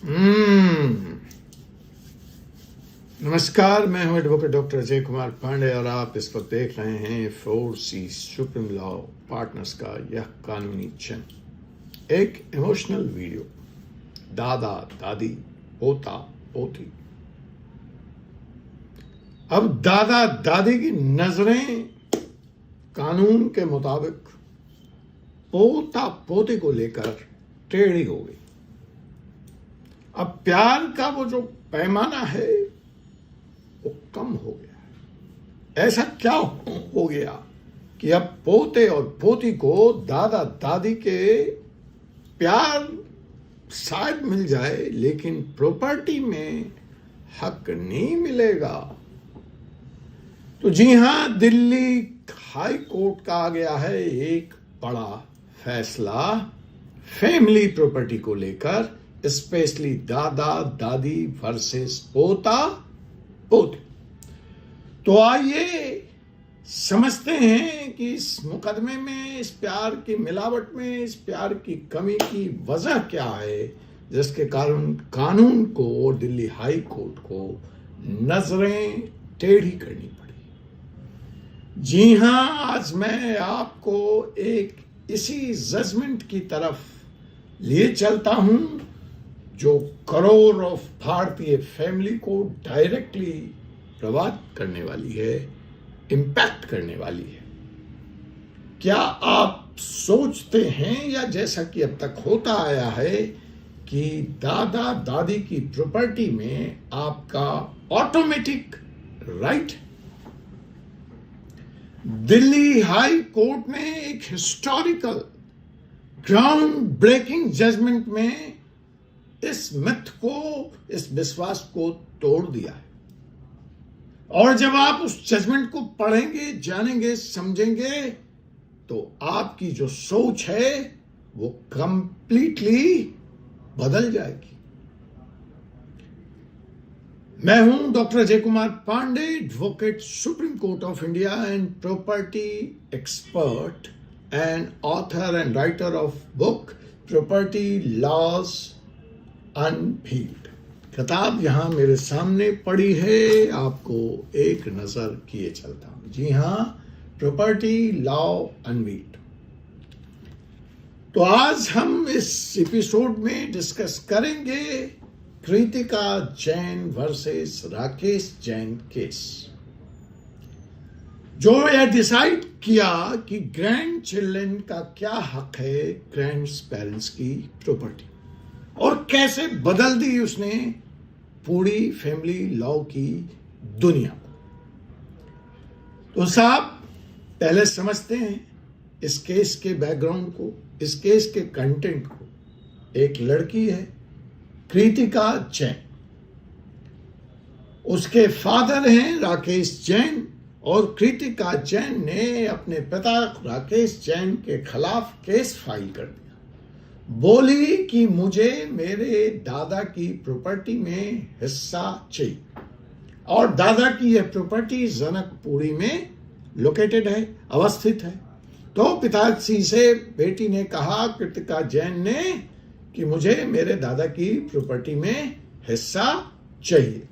हम्म नमस्कार, मैं हूं एडवोकेट डॉक्टर अजय कुमार पांडे और आप इस वक्त देख रहे हैं 4C सुप्रीम लॉ पार्टनर्स का यह कानूनी चैनल। एक इमोशनल वीडियो, दादा दादी पोता पोती। अब दादा दादी की नजरें कानून के मुताबिक पोता पोती को लेकर टेढ़ी हो गई। अब प्यार का वो जो पैमाना है वो कम हो गया है। ऐसा क्या हो गया कि अब पोते और पोती को दादा दादी के प्यार शायद मिल जाए, लेकिन प्रॉपर्टी में हक नहीं मिलेगा। तो जी हां, दिल्ली हाई कोर्ट का आ गया है एक बड़ा फैसला फैमिली प्रॉपर्टी को लेकर, स्पेशली दादा दादी वर्सेस पोता पोती। तो आइए समझते हैं कि इस मुकदमे में, इस प्यार की मिलावट में, इस प्यार की कमी की वजह क्या है, जिसके कारण कानून को, दिल्ली हाई कोर्ट को नजरें टेढ़ी करनी पड़ी। जी हां, आज मैं आपको एक इसी जजमेंट की तरफ लिए चलता हूं जो करोड़ ऑफ भारतीय फैमिली को डायरेक्टली प्रभावित करने वाली है, इंपैक्ट करने वाली है। क्या आप सोचते हैं, या जैसा कि अब तक होता आया है, कि दादा दादी की प्रॉपर्टी में आपका automatic right? Delhi high court ने एक हिस्टोरिकल ग्राउंड ब्रेकिंग जजमेंट में इस मिथ को, इस विश्वास को तोड़ दिया है। और जब आप उस जजमेंट को पढ़ेंगे, जानेंगे, समझेंगे, तो आपकी जो सोच है वो कंप्लीटली बदल जाएगी। मैं हूं doctor Ajay Kumar Pandey, advocate, supreme court of India and property expert and author and writer of book property laws unveiled. किताब यहां मेरे सामने पड़ी है, आपको एक नजर किए चलता हूं। जी हां, प्रॉपर्टी लॉ अनवील्ड। तो आज हम इस एपिसोड में डिस्कस करेंगे कृतिका जैन वर्सेस राकेश जैन केस, जो यह डिसाइड किया कि ग्रैंड चिल्ड्रन का क्या हक है ग्रैंड पेरेंट्स की प्रॉपर्टी, और कैसे बदल दी उसने पूरी फैमिली लॉ की दुनिया को। तो साहब, पहले समझते हैं इस केस के बैकग्राउंड को, इस केस के कंटेंट को। एक लड़की है कृतिका जैन, उसके फादर हैं राकेश जैन, और कृतिका जैन ने अपने पिता राकेश जैन के खिलाफ केस फाइल कर दिया। बोली कि मुझे मेरे दादा की प्रॉपर्टी में हिस्सा चाहिए, और दादा की यह प्रॉपर्टी जनकपुरी में लोकेटेड है, अवस्थित है। तो पिताजी से बेटी ने कहा, कृतिका जैन ने, कि मुझे मेरे दादा की प्रॉपर्टी में हिस्सा चाहिए।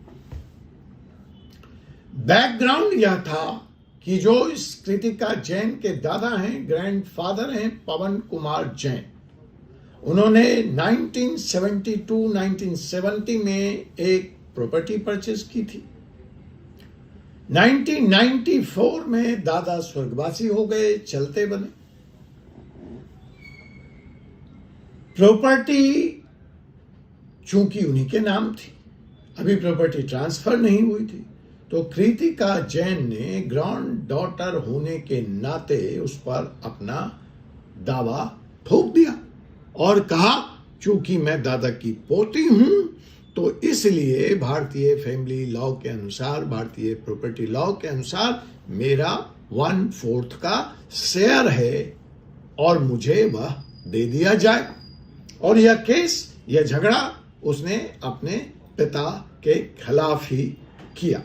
बैकग्राउंड यह था कि जो इस कृतिका जैन के दादा हैं, ग्रैंडफादर हैं पवन कुमार जैन, उन्होंने 1970 में एक प्रॉपर्टी परचेज की थी। 1994 में दादा स्वर्गवासी हो गए, चलते बने। प्रॉपर्टी चूंकि उन्हीं के नाम थी, अभी प्रॉपर्टी ट्रांसफर नहीं हुई थी, तो कृतिका जैन ने ग्रैंड डॉटर होने के नाते उस पर अपना दावा ठोक दिया और कहा, चूंकि मैं दादा की पोती हूं, तो इसलिए भारतीय फैमिली लॉ के अनुसार, भारतीय प्रॉपर्टी लॉ के अनुसार मेरा 1/4 का शेयर है और मुझे वह दे दिया जाए। और यह केस, यह झगड़ा उसने अपने पिता के खिलाफ ही किया,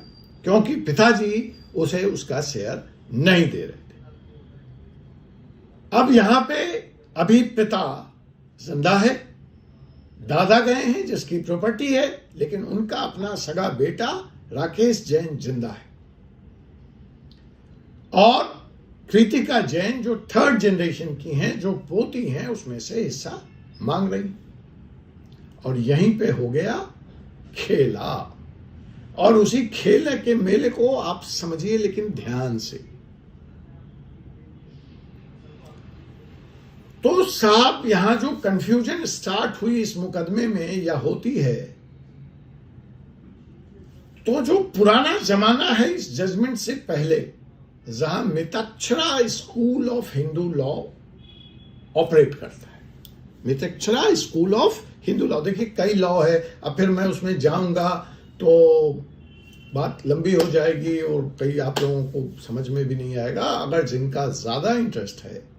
क्योंकि पिताजी उसे उसका शेयर नहीं दे रहे थे। अब यहां पे अभी पिता जिंदा है, दादा गए हैं जिसकी प्रॉपर्टी है, लेकिन उनका अपना सगा बेटा राकेश जैन जिंदा है, और कृतिका जैन जो 3rd जनरेशन की हैं, जो पोती हैं, उसमें से हिस्सा मांग रही। और यहीं पे हो गया खेला। और उसी खेल के मेले को आप समझिए, लेकिन ध्यान से। तो साहब, यहां जो कंफ्यूजन स्टार्ट हुई इस मुकदमे में या होती है, तो जो पुराना जमाना है इस जजमेंट से पहले, जहां Mitakshara school of Hindu law operate करता है। Mitakshara school of Hindu law, देखिए कई लॉ है, अब फिर मैं उसमें जाऊंगा तो बात लंबी हो जाएगी और कई आप लोगों को समझ में भी नहीं आएगा। अगर जिनका ज्यादा इंटरेस्ट है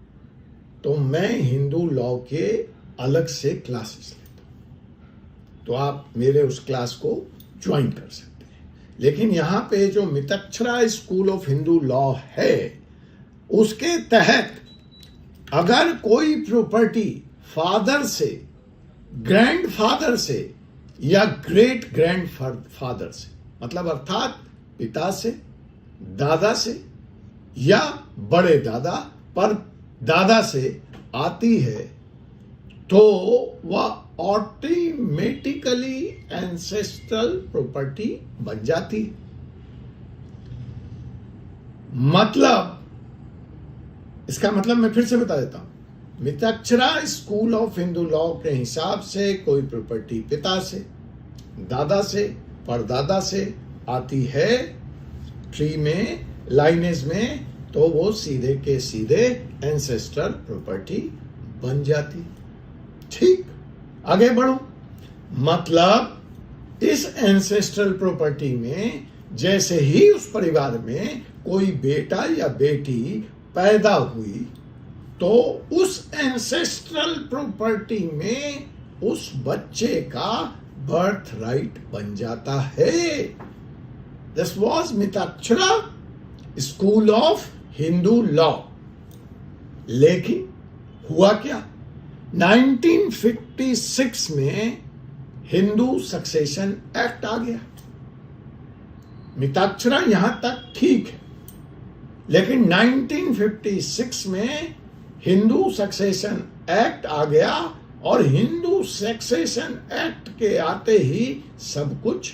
तो मैं हिंदू लॉ के अलग से क्लासेस लेता हूं, तो आप मेरे उस क्लास को ज्वाइन कर सकते हैं। लेकिन यहां पे जो मितक्षरा स्कूल ऑफ हिंदू लॉ है, उसके तहत अगर कोई प्रॉपर्टी फादर से, ग्रैंडफादर से या ग्रेट ग्रैंडफादर से, मतलब अर्थात पिता से, दादा से या बड़े दादा पर दादा से आती है, तो वह ऑटोमेटिकली एंसेस्ट्रल प्रॉपर्टी बन जाती है। मतलब, इसका मतलब मैं फिर से बता देता हूं। मितक्षरा स्कूल ऑफ हिंदू लॉ के हिसाब से कोई प्रॉपर्टी पिता से, दादा से, परदादा से आती है ट्री में, लाइनेज में, तो वो सीधे के सीधे एंसेस्ट्रल प्रॉपर्टी बन जाती। ठीक, आगे बढ़ो। मतलब इस एंसेस्ट्रल प्रॉपर्टी में जैसे ही उस परिवार में कोई बेटा या बेटी पैदा हुई, तो उस एंसेस्ट्रल प्रॉपर्टी में उस बच्चे का बर्थ राइट बन जाता है। This was Mitakshara school of Hindu law. लेकिन हुआ क्या, 1956 में हिंदू सक्सेशन एक्ट आ गया। मितक्षरा यहां तक ठीक है, लेकिन 1956 में हिंदू सक्सेशन एक्ट आ गया, और हिंदू सक्सेशन एक्ट के आते ही सब कुछ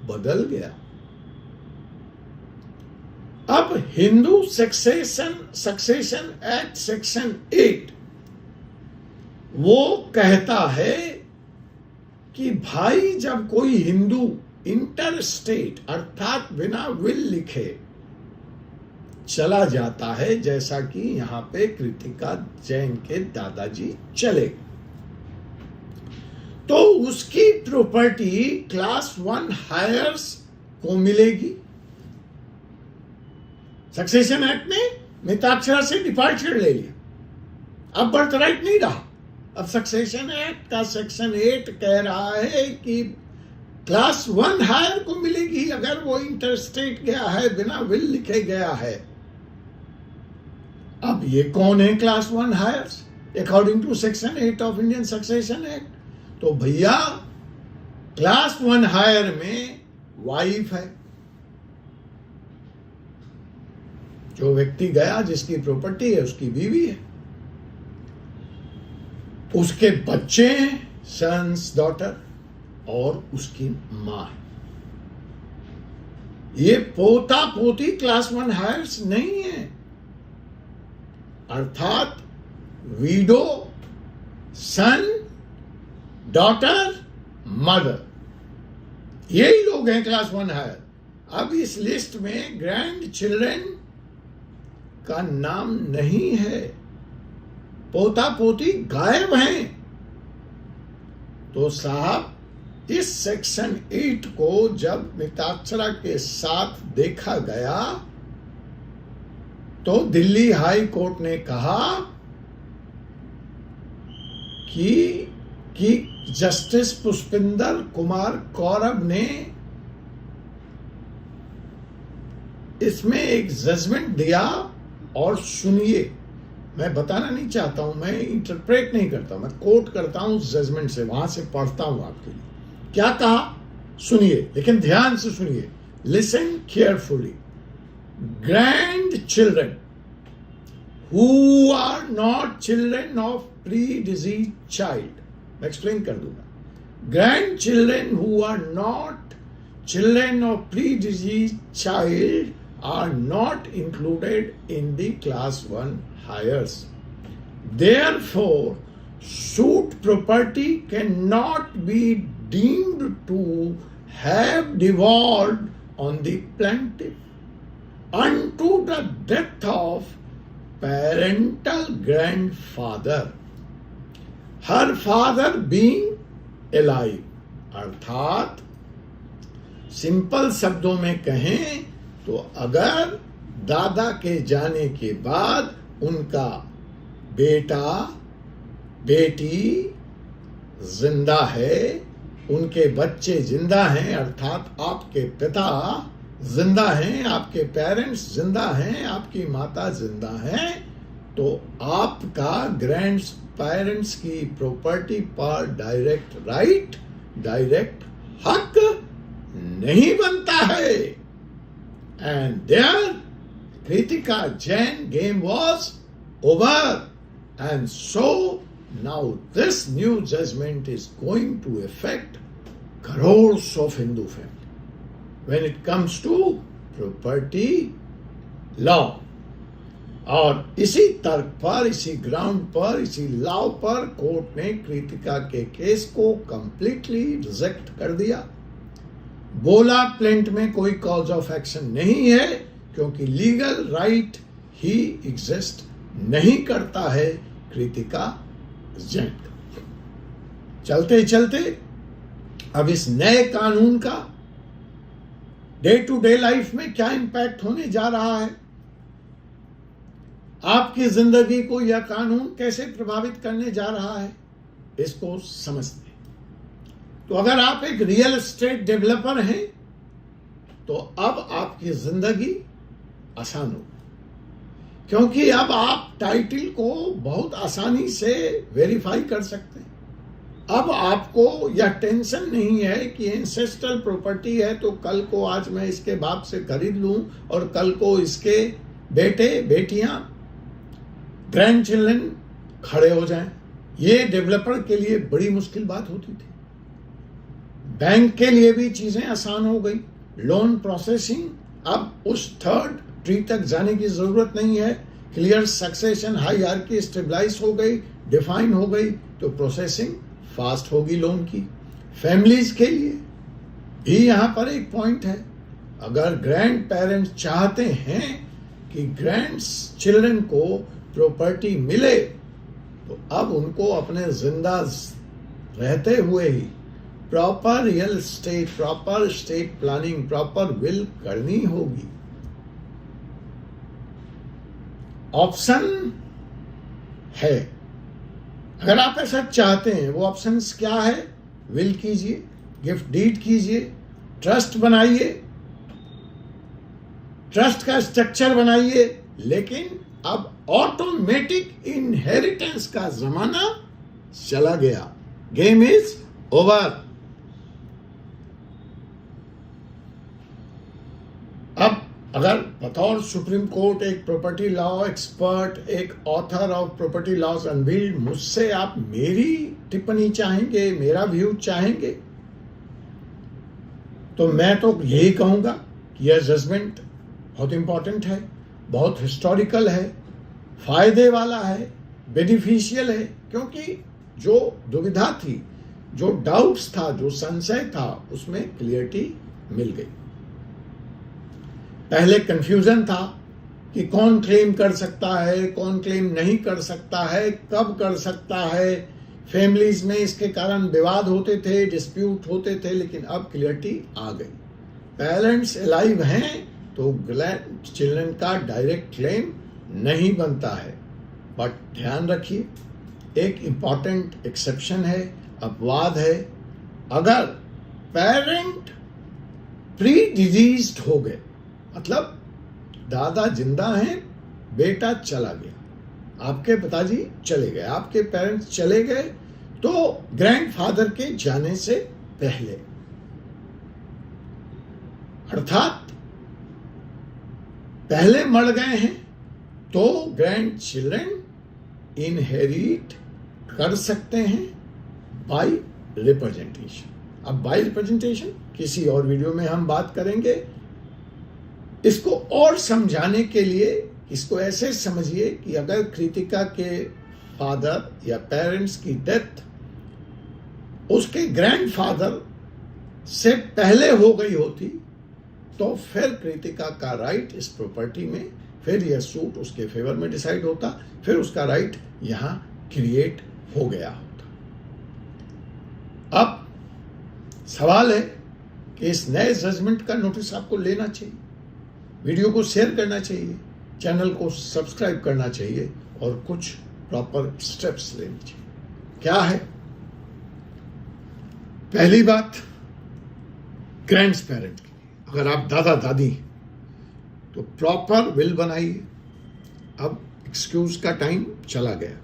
बदल गया। अब हिंदू सक्सेशन एक्ट सेक्शन 8 वो कहता है कि भाई, जब कोई हिंदू इंटर स्टेट अर्थात बिना विल लिखे चला जाता है, जैसा कि यहां पे कृतिका जैन के दादाजी चले, तो उसकी प्रॉपर्टी क्लास 1 हायर्स को मिलेगी। सक्सेशन एक्ट ने मितक्षरा से डिपार्चर ले लिया, अब बर्थ राइट नहीं रहा। अब सक्सेशन एक्ट का सेक्शन 8 कह रहा है कि क्लास 1 हायर को मिलेगी अगर वो इंटरस्टेट गया है, बिना विल लिखे गया है। अब ये कौन है class 1 heirs according to section 8 of Indian succession act? तो भैया, क्लास 1 हायर में वाइफ है, जो व्यक्ति गया जिसकी प्रॉपर्टी है उसकी बीवी है, उसके बच्चे हैं, सन्स, डॉटर, और उसकी मां है। ये पोता पोती क्लास 1 हायर्स नहीं है, अर्थात वीडो, सन, डॉटर, मदर, यही लोग हैं क्लास 1 हायर। अब इस लिस्ट में ग्रैंड चिल्ड्रन का नाम नहीं है, पोता पोती गायब हैं। तो साहब, इस सेक्शन 8 को जब मितक्षरा के साथ देखा गया, तो दिल्ली हाई कोर्ट ने कहा कि जस्टिस पुष्पिंदर कुमार कौरव ने इसमें एक जजमेंट दिया, और सुनिए, मैं बताना नहीं चाहता हूं, मैं इंटरप्रेट नहीं करता, मैं कोट करता हूं जजमेंट से, वहां से पढ़ता हूं आपके लिए। क्या कहा सुनिए, लेकिन ध्यान से सुनिए, listen carefully. Grand children who are not children of predeceased child, मैं एक्सप्लेन कर दूंगा। Grandchildren who are not children of pre-diseased child are not included in the class 1 hires. Therefore, suit property cannot be deemed to have devolved on the plaintiff unto the death of parental grandfather, her father being alive. अर्थात simple शब्दों में कहें तो अगर दादा के जाने के बाद उनका बेटा बेटी जिंदा है, उनके बच्चे जिंदा हैं, अर्थात आपके पिता जिंदा हैं, आपके पेरेंट्स जिंदा हैं, आपकी माता जिंदा हैं, तो आपका ग्रैंड पेरेंट्स की प्रॉपर्टी पर डायरेक्ट राइट, डायरेक्ट हक नहीं बनता है। And there Kritika Jain game was over and so now this new judgement is going to affect crores of Hindu family when it comes to property law। और इसी तर्क पर, इसी ग्राउंड पर, इसी लॉ पर कोर्ट ने कृतिका के केस को कंप्लीटली रिजेक्ट कर दिया। बोला प्लेंट में कोई कॉज ऑफ एक्शन नहीं है क्योंकि लीगल राइट ही एग्जिस्ट नहीं करता है कृतिका जैन। चलते चलते अब इस नए कानून का डे टू डे लाइफ में क्या इंपैक्ट होने जा रहा है, आपकी जिंदगी को यह कानून कैसे प्रभावित करने जा रहा है, इसको समझते हैं। तो अगर आप एक रियल एस्टेट डेवलपर हैं तो अब आपकी जिंदगी आसान हो, क्योंकि अब आप टाइटल को बहुत आसानी से वेरीफाई कर सकते हैं। अब आपको यह टेंशन नहीं है कि एंसेस्ट्रल प्रॉपर्टी है तो कल को आज मैं इसके बाप से खरीद लूं और कल को इसके बेटे बेटियां ग्रैंड चिल्ड्रन खड़े हो जाएं। ये डेवलपर के लिए बड़ी मुश्किल बात होती थी। बैंक के लिए भी चीजें आसान हो गई, लोन प्रोसेसिंग अब उस थर्ड ट्री तक जाने की जरूरत नहीं है। क्लियर सक्सेशन हायरार्की स्टेबलाइज हो गई, डिफाइन हो गई, तो प्रोसेसिंग फास्ट होगी लोन की। फैमिलीज के लिए भी यहां पर एक पॉइंट है, अगर ग्रैंड पेरेंट्स चाहते हैं कि ग्रैंड चिल्ड्रन को प्रॉपर्टी मिले तो अब उनको अपने जिंदा रहते हुए ही proper real estate, proper state planning, proper will करनी होगी। ऑप्शन है, अगर आप ऐसा चाहते हैं। वो ऑप्शंस क्या है? विल कीजिए, गिफ्ट डीड कीजिए, ट्रस्ट बनाइए, ट्रस्ट का स्ट्रक्चर बनाइए, लेकिन अब ऑटोमेटिक इनहेरिटेंस का जमाना चला गया। Game is over. अब अगर बतौर सुप्रीम कोर्ट एक प्रॉपर्टी लॉ एक्सपर्ट, एक author of property laws unveiled, मुझसे आप मेरी टिप्पणी चाहेंगे, मेरा व्यू चाहेंगे, तो मैं तो यही कहूंगा कि यह जजमेंट बहुत इंपॉर्टेंट है, बहुत हिस्टोरिकल है, फायदे वाला है, बेनिफिशियल है, क्योंकि जो दुविधा थी, जो डाउट्स था, जो संशय था, उसमें क्लियरिटी मिल गई। पहले कंफ्यूजन था कि कौन क्लेम कर सकता है, कौन क्लेम नहीं कर सकता है, कब कर सकता है। फैमिलीज में इसके कारण विवाद होते थे, डिस्प्यूट होते थे, लेकिन अब क्लियरिटी आ गई। पेरेंट्स अलाइव हैं तो ग्रैंड चिल्ड्रन का डायरेक्ट क्लेम नहीं बनता है। बट ध्यान रखिए, एक इंपॉर्टेंट एक्सेप्शन है, अपवाद है। अगर पेरेंट प्री डिजीज्ड हो गए, मतलब दादा जिंदा हैं, बेटा चला गया, आपके पिताजी चले गए, आपके पेरेंट्स चले गए, तो ग्रैंडफादर के जाने से पहले, अर्थात पहले मर गए हैं, तो ग्रैंड चिल्ड्रन इनहेरिट कर सकते हैं बाय रिप्रेजेंटेशन। अब बाय रिप्रेजेंटेशन किसी और वीडियो में हम बात करेंगे। इसको और समझाने के लिए इसको ऐसे समझिए कि अगर कृतिका के फादर या पेरेंट्स की डेथ उसके ग्रैंडफादर से पहले हो गई होती, तो फिर कृतिका का राइट इस प्रॉपर्टी में, फिर यह सूट उसके फेवर में डिसाइड होता, फिर उसका राइट यहां क्रिएट हो गया होता। अब सवाल है कि इस नए जजमेंट का नोटिस आपको लेना चाहिए, वीडियो को शेयर करना चाहिए, चैनल को सब्सक्राइब करना चाहिए और कुछ प्रॉपर स्टेप्स लेने चाहिए। क्या है? पहली बात, ग्रैंड पेरेंट की, अगर आप दादा दादी तो प्रॉपर विल बनाइए। अब एक्सक्यूज का टाइम चला गया,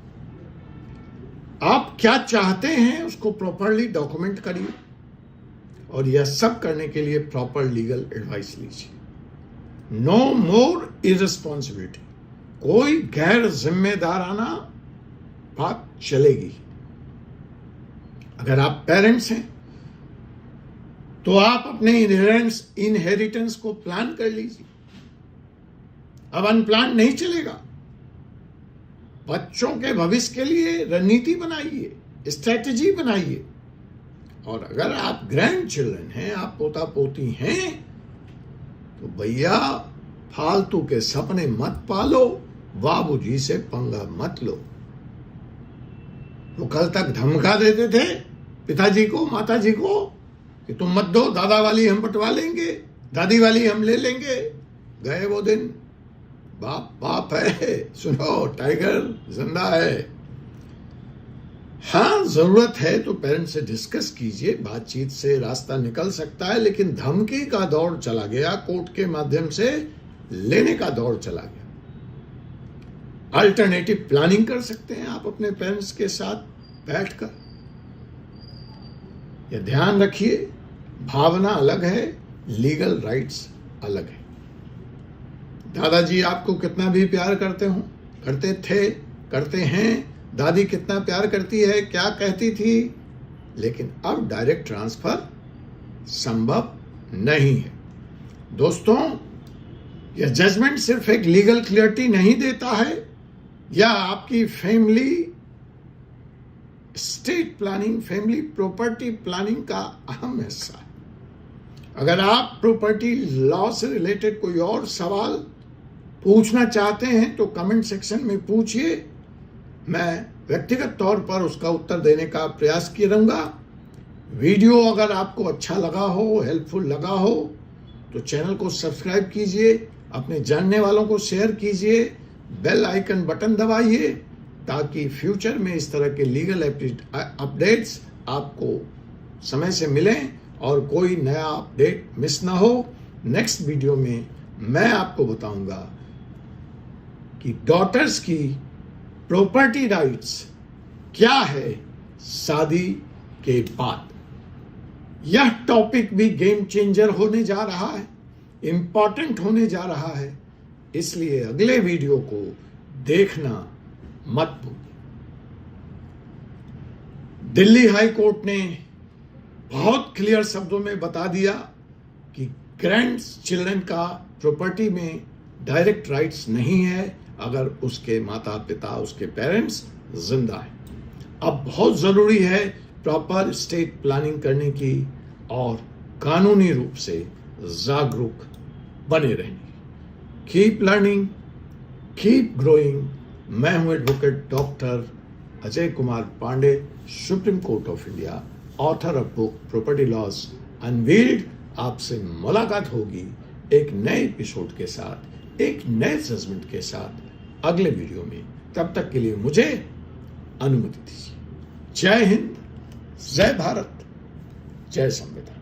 आप क्या चाहते हैं उसको प्रॉपरली डॉक्यूमेंट करिए, और यह सब करने के लिए प्रॉपर लीगल एडवाइस लीजिए। नो मोर इररिस्पॉन्सिबिलिटी, कोई गैर जिम्मेदाराना बात चलेगी। अगर आप पेरेंट्स हैं तो आप अपने इनहेरिटेंस को प्लान कर लीजिए। अब अनप्लान नहीं चलेगा। बच्चों के भविष्य के लिए रणनीति बनाइए, स्ट्रेटेजी बनाइए। और अगर आप ग्रैंड चिल्ड्रन हैं, आप पोता पोती हैं, तो भैया फालतू के सपने मत पालो, बाबूजी से पंगा मत लो। तो कल तक धमका देते थे पिताजी को, माताजी को कि तुम मत दो, दादा वाली हम बंटवा लेंगे, दादी वाली हम ले लेंगे। गए वो दिन। बाप बाप है, सुनो, टाइगर जिंदा है। हाँ, जरूरत है तो पेरेंट्स से डिस्कस कीजिए, बातचीत से रास्ता निकल सकता है, लेकिन धमकी का दौर चला गया, कोर्ट के माध्यम से लेने का दौर चला गया। अल्टरनेटिव प्लानिंग कर सकते हैं आप अपने पेरेंट्स के साथ बैठकर। यह ध्यान रखिए, भावना अलग है, लीगल राइट्स अलग है। दादाजी आपको कितना भी प्यार करते हो, करते थे, करते हैं, दादी कितना प्यार करती है, क्या कहती थी, लेकिन अब डायरेक्ट ट्रांसफर संभव नहीं है। दोस्तों, यह जजमेंट सिर्फ एक लीगल क्लियरिटी नहीं देता है, या आपकी family state planning, family property planning का अहम हिस्सा है। अगर आप प्रॉपर्टी लॉ से रिलेटेड कोई और सवाल पूछना चाहते हैं तो कमेंट सेक्शन में पूछिए, मैं व्यक्तिगत तौर पर उसका उत्तर देने का प्रयास किया रहूंगा। वीडियो अगर आपको अच्छा लगा हो, हेल्पफुल लगा हो, तो चैनल को सब्सक्राइब कीजिए, अपने जानने वालों को शेयर कीजिए, बेल आइकन बटन दबाइए, ताकि फ्यूचर में इस तरह के लीगल अपडेट्स आपको समय से मिलें और कोई नया अपडेट मिस ना हो। नेक्स्ट वीडियो में मैं आपको बताऊंगा कि डॉटर्स की प्रॉपर्टी राइट्स क्या है शादी के बाद। यह टॉपिक भी गेम चेंजर होने जा रहा है, इंपॉर्टेंट होने जा रहा है, इसलिए अगले वीडियो को देखना मत भूलिए। दिल्ली हाई कोर्ट ने बहुत क्लियर शब्दों में बता दिया कि ग्रैंड चिल्ड्रन का प्रॉपर्टी में डायरेक्ट राइट्स नहीं है अगर उसके माता पिता, उसके पेरेंट्स जिंदा हैं। अब बहुत जरूरी है प्रॉपर स्टेट प्लानिंग करने की और कानूनी रूप से जागरूक बने रहने की। Keep learning, keep growing. मैं हूं advocate doctor Ajay Kumar Pandey, supreme court of India, author of book property laws unveiled. आपसे मुलाकात होगी एक नए एपिसोड के साथ, एक नए जजमेंट के साथ अगले वीडियो में। तब तक के लिए मुझे अनुमति दीजिए। जय हिंद, जय भारत, जय संविधान।